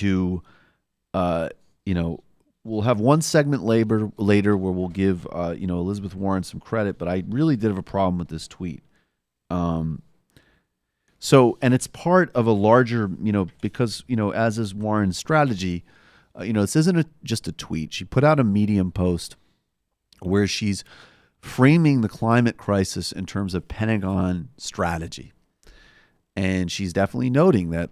to, we'll have one segment later where we'll give, Elizabeth Warren some credit, but I really did have a problem with this tweet. And it's part of a larger, because, as is Warren's strategy, this isn't just a tweet. She put out a Medium post where she's framing the climate crisis in terms of Pentagon strategy. And she's definitely noting that,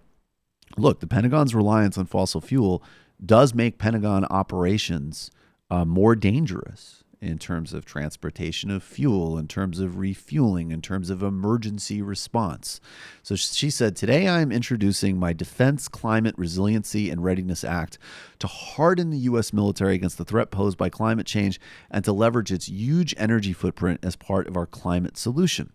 look, the Pentagon's reliance on fossil fuel does make Pentagon operations more dangerous in terms of transportation of fuel, in terms of refueling, in terms of emergency response. So she said, today I am introducing my Defense Climate Resiliency and Readiness Act to harden the U.S. military against the threat posed by climate change and to leverage its huge energy footprint as part of our climate solution.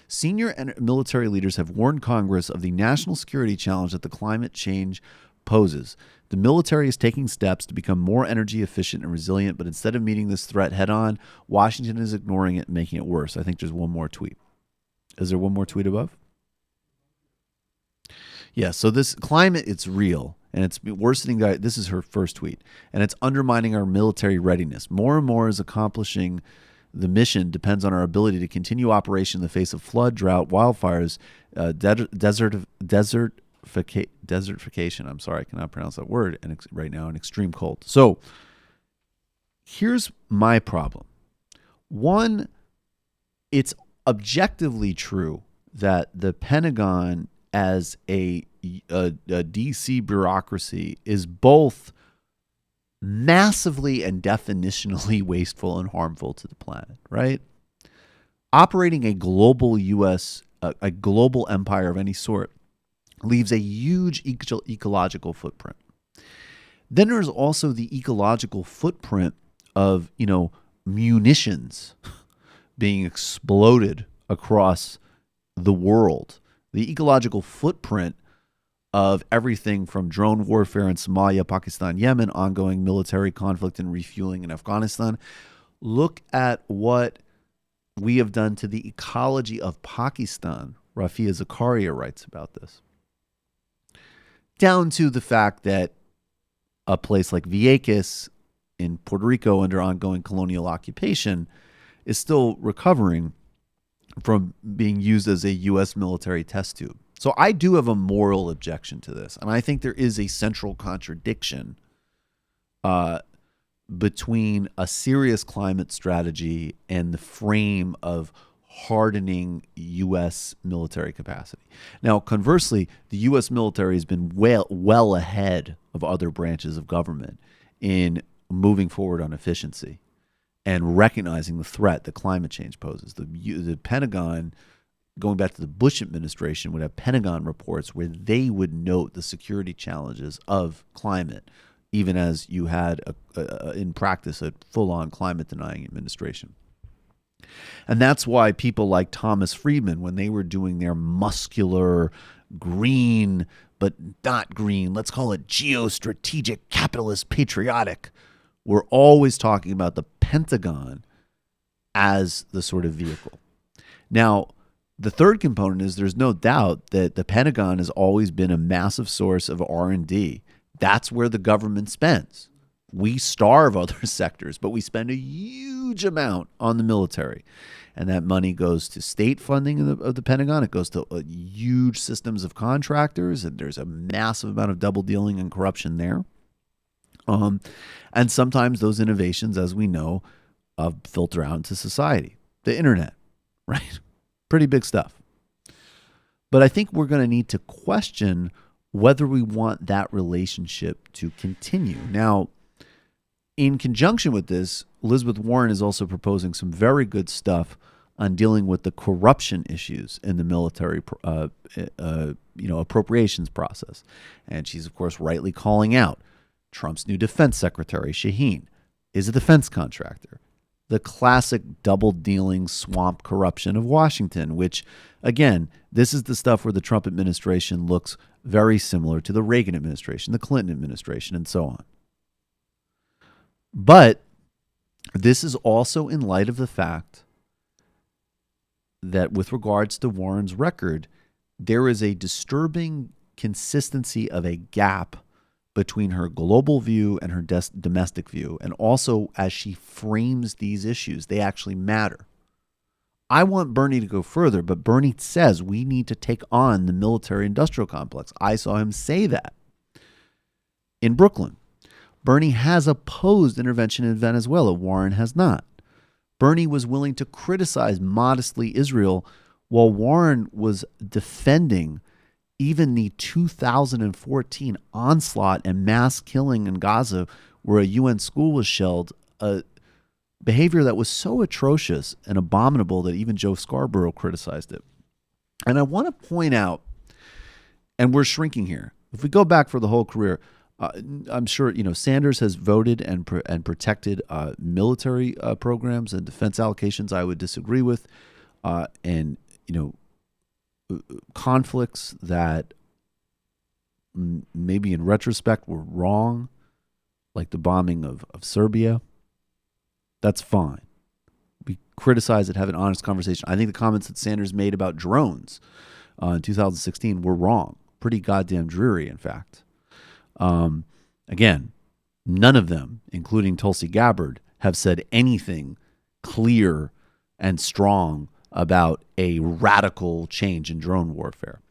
Senior military leaders have warned Congress of the national security challenge that the climate change poses. The military is taking steps to become more energy efficient and resilient, but instead of meeting this threat head on, Washington is ignoring it and making it worse. I think there's one more tweet. Is there one more tweet above? Yeah, so this climate, it's real, and it's worsening. This is her first tweet, and it's undermining our military readiness. More and more is accomplishing the mission depends on our ability to continue operation in the face of flood, drought, wildfires, desertification. I'm sorry, I cannot pronounce that word. And right now, an extreme cold. So here's my problem. One, it's objectively true that the Pentagon as a DC bureaucracy is both massively and definitionally wasteful and harmful to the planet, right? Operating a global a global empire of any sort leaves a huge ecological footprint. Then there's also the ecological footprint of, munitions being exploded across the world. The ecological footprint of everything from drone warfare in Somalia, Pakistan, Yemen, ongoing military conflict and refueling in Afghanistan. Look at what we have done to the ecology of Pakistan. Rafia Zakaria writes about this. Down to the fact that a place like Vieques in Puerto Rico under ongoing colonial occupation is still recovering from being used as a U.S. military test tube. So I do have a moral objection to this. And I think there is a central contradiction between a serious climate strategy and the frame of hardening U.S. military capacity. Now, conversely, the U.S. military has been well ahead of other branches of government in moving forward on efficiency and recognizing the threat that climate change poses. The Pentagon, going back to the Bush administration, would have Pentagon reports where they would note the security challenges of climate, even as you had, in practice, a full-on climate-denying administration. And that's why people like Thomas Friedman, when they were doing their muscular, green, but not green, let's call it geostrategic, capitalist, patriotic, were always talking about the Pentagon as the sort of vehicle. Now, the third component is there's no doubt that the Pentagon has always been a massive source of R&D. That's where the government spends. We starve other sectors, but we spend a huge amount on the military. And that money goes to state funding of the Pentagon. It goes to huge systems of contractors, and there's a massive amount of double dealing and corruption there. And sometimes those innovations, as we know, filter out into society. The internet, right? Pretty big stuff. But I think we're going to need to question whether we want that relationship to continue. Now, in conjunction with this, Elizabeth Warren is also proposing some very good stuff on dealing with the corruption issues in the military, appropriations process. And she's, of course, rightly calling out Trump's new defense secretary, Shaheen, is a defense contractor. The classic double-dealing swamp corruption of Washington, which, again, this is the stuff where the Trump administration looks very similar to the Reagan administration, the Clinton administration, and so on. But this is also in light of the fact that with regards to Warren's record, there is a disturbing consistency of a gap between her global view and her domestic view, and also as she frames these issues, they actually matter. I want Bernie to go further, but Bernie says we need to take on the military-industrial complex. I saw him say that in Brooklyn. Bernie has opposed intervention in Venezuela. Warren has not. Bernie was willing to criticize modestly Israel, while Warren was defending even the 2014 onslaught and mass killing in Gaza, where a UN school was shelled, a behavior that was so atrocious and abominable that even Joe Scarborough criticized it. And I want to point out, and we're shrinking here, if we go back for the whole career, I'm sure Sanders has voted and protected military programs and defense allocations I would disagree with, and conflicts that maybe in retrospect were wrong, like the bombing of Serbia. That's fine. We criticize it, have an honest conversation. I think the comments that Sanders made about drones in 2016 were wrong. Pretty goddamn dreary, in fact. Again, none of them, including Tulsi Gabbard, have said anything clear and strong about a radical change in drone warfare.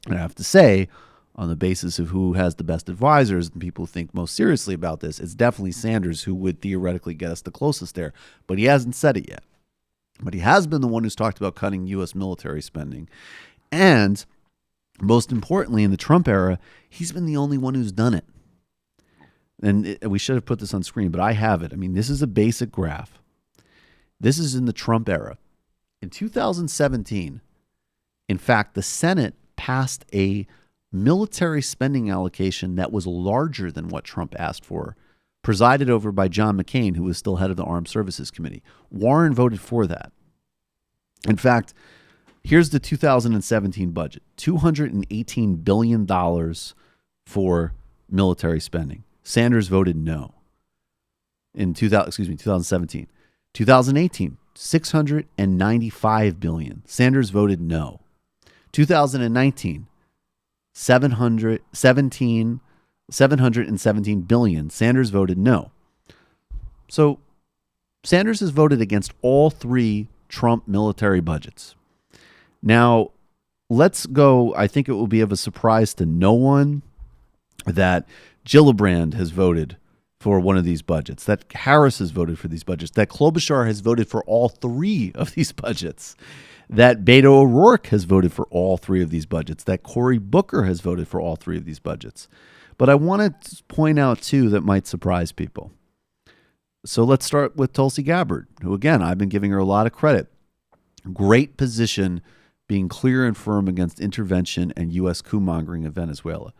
And I have to say, on the basis of who has the best advisors and people who think most seriously about this, it's definitely Sanders who would theoretically get us the closest there. But he hasn't said it yet. But he has been the one who's talked about cutting U.S. military spending. And most importantly, in the Trump era, he's been the only one who's done it. And we should have put this on screen, but I have it. I mean, this is a basic graph. This is in the Trump era. In 2017, in fact, the Senate passed a military spending allocation that was larger than what Trump asked for, presided over by John McCain, who was still head of the Armed Services Committee. Warren voted for that. In fact, here's the 2017 budget, $218 billion for military spending. Sanders voted no in 2017. 2018, $695 billion. Sanders voted no. 2019, $717 billion. Sanders voted no. So Sanders has voted against all three Trump military budgets. Now, let's go. I think it will be of a surprise to no one that Gillibrand has voted for one of these budgets, that Harris has voted for these budgets, that Klobuchar has voted for all three of these budgets, that Beto O'Rourke has voted for all three of these budgets, that Cory Booker has voted for all three of these budgets. But I want to point out, too, that might surprise people. So let's start with Tulsi Gabbard, who, again, I've been giving her a lot of credit. Great position, being clear and firm against intervention and U.S. coup-mongering in Venezuela.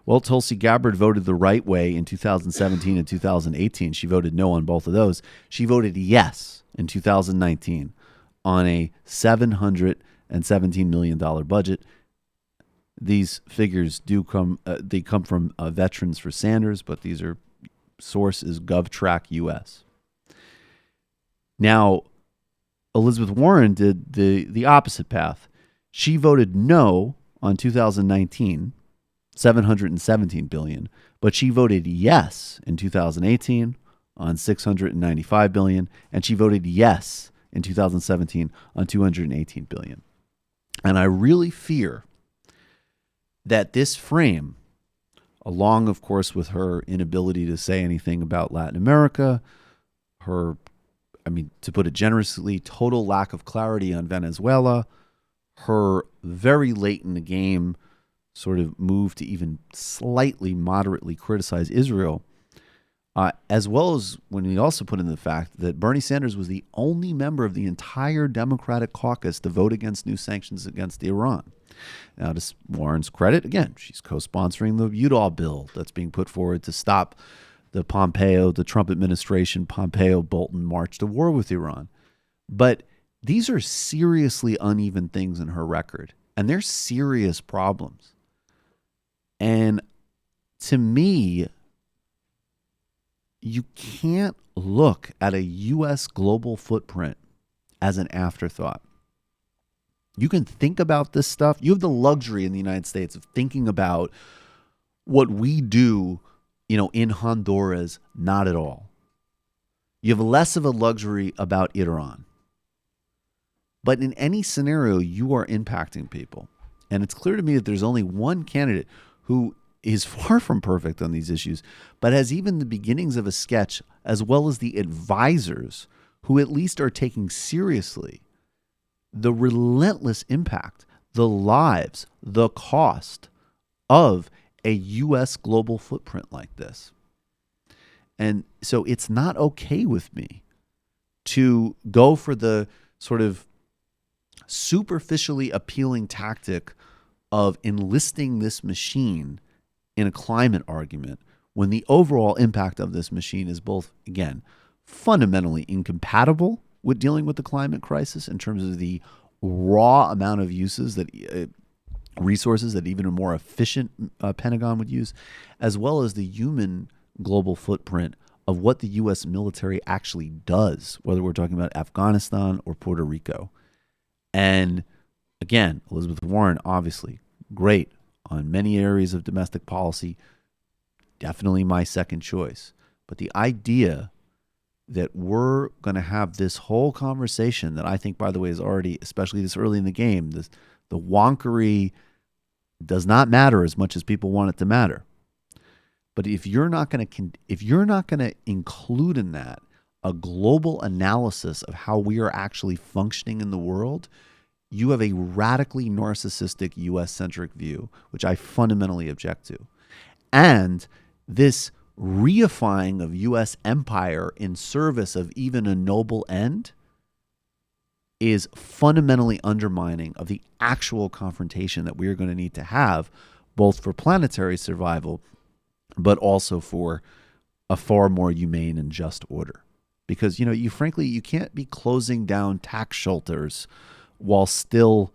Well, Tulsi Gabbard voted the right way in 2017 and 2018. She voted no on both of those. She voted yes in 2019 on a $717 million budget. These figures do come from Veterans for Sanders, but these are source is GovTrack US. Now, Elizabeth Warren did the opposite path. She voted no on 2019, $717 billion, but she voted yes in 2018 on $695 billion, and she voted yes in 2017 on $218 billion. And I really fear that this frame, along, of course, with her inability to say anything about Latin America, her, to put it generously, total lack of clarity on Venezuela, her very late in the game sort of move to even slightly moderately criticize Israel, as well as when we also put in the fact that Bernie Sanders was the only member of the entire Democratic caucus to vote against new sanctions against Iran. Now, to Warren's credit, again, she's co-sponsoring the Udall bill that's being put forward to stop the Trump administration, Pompeo-Bolton march to war with Iran. But these are seriously uneven things in her record, and they're serious problems. And to me, you can't look at a U.S. global footprint as an afterthought. You can think about this stuff. You have the luxury in the United States of thinking about what we do In Honduras, not at all. You have less of a luxury about Iran. But in any scenario, you are impacting people. And it's clear to me that there's only one candidate who is far from perfect on these issues, but has even the beginnings of a sketch, as well as the advisors who at least are taking seriously the relentless impact, the lives, the cost of a U.S. global footprint like this. And so it's not okay with me to go for the sort of superficially appealing tactic of enlisting this machine in a climate argument when the overall impact of this machine is both, again, fundamentally incompatible with dealing with the climate crisis in terms of the raw amount of uses that resources that even a more efficient Pentagon would use, as well as the human global footprint of what the U.S. military actually does, whether we're talking about Afghanistan or Puerto Rico. And again, Elizabeth Warren, obviously, great on many areas of domestic policy, definitely my second choice. But the idea that we're going to have this whole conversation that I think, by the way, is already, especially this early in the game, the wonkery does not matter as much as people want it to matter. But if you're not going to include in that a global analysis of how we are actually functioning in the world, you have a radically narcissistic U.S.-centric view, which I fundamentally object to. And this reifying of U.S. empire in service of even a noble end is fundamentally undermining of the actual confrontation that we are going to need to have, both for planetary survival, but also for a far more humane and just order. Because, you can't be closing down tax shelters while still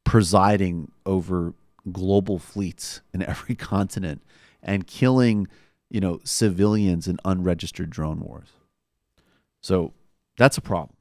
presiding over global fleets in every continent and killing, civilians in unregistered drone wars. So that's a problem.